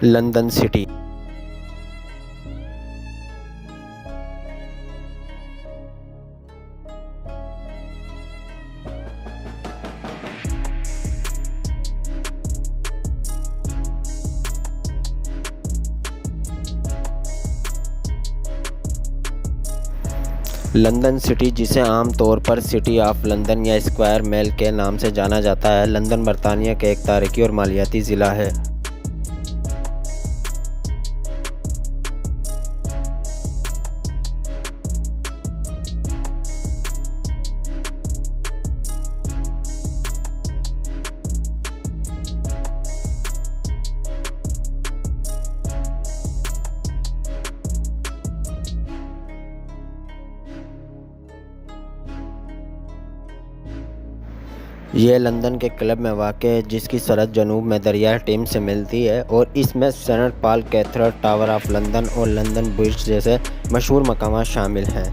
London city. London city, जिसे आम तौर पर सिटी ऑफ लंदन या स्क्वायर मेल के नाम से जाना जाता है, लंदन बरतानिया का एक तारीखी और मालियाती ज़िला है। यह लंदन के क्लब में वाक़ है, जिसकी सरहद जनूब में दरियाए टेम्स से मिलती है और इसमें Saint Paul cathedral, tower of London और लंदन ब्रिज जैसे मशहूर मकामात शामिल हैं।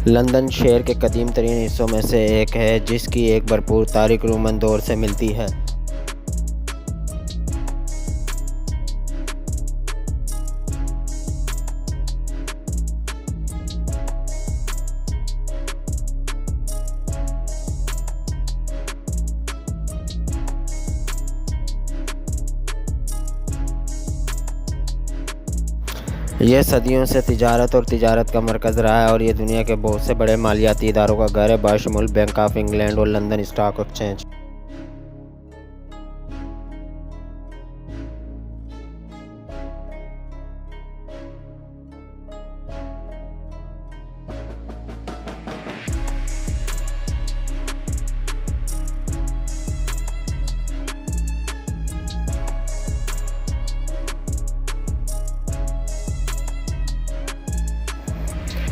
लंदन शहर के कदीम तरीन हिस्सों में से एक है, जिसकी एक भरपूर तारीख रोमन दौर से मिलती है। यह सदियों से तिजारत का मरकज़ रहा है और यह दुनिया के बहुत से बड़े मालियाती इदारों का घर है, बाशमूल बैंक ऑफ इंग्लैंड और लंदन स्टॉक एक्सचेंज।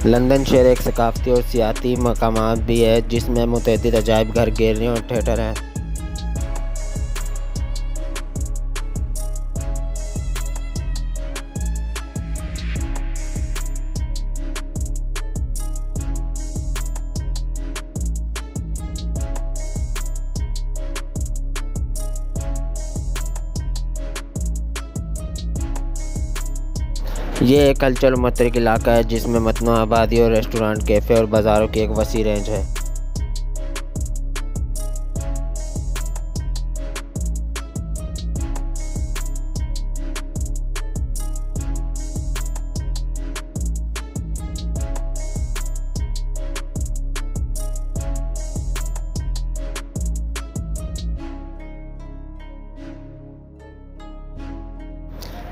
लंदन शहर एक सकाफती और सियाती मकामात भी है, जिसमें मुतअद्दिद अजायब घर, गैलरी और थिएटर हैं। ये एक कल्चरल मुतहरिक इलाका है, जिसमें मतनूआ आबादी और रेस्टोरेंट, कैफ़े और बाज़ारों की एक वसी रेंज है।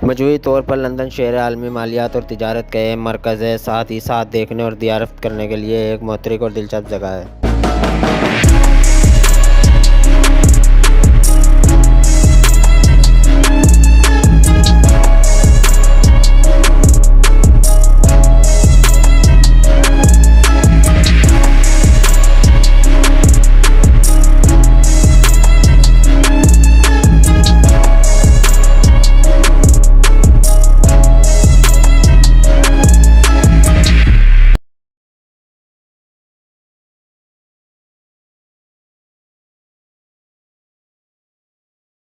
मजमूई तौर पर लंदन शहर आलमी मालियात और तिजारत का अहम मरकज़ है, साथ ही साथ देखने और ज़ियारत करने के लिए एक मुतहरिक और दिलचस्प जगह है।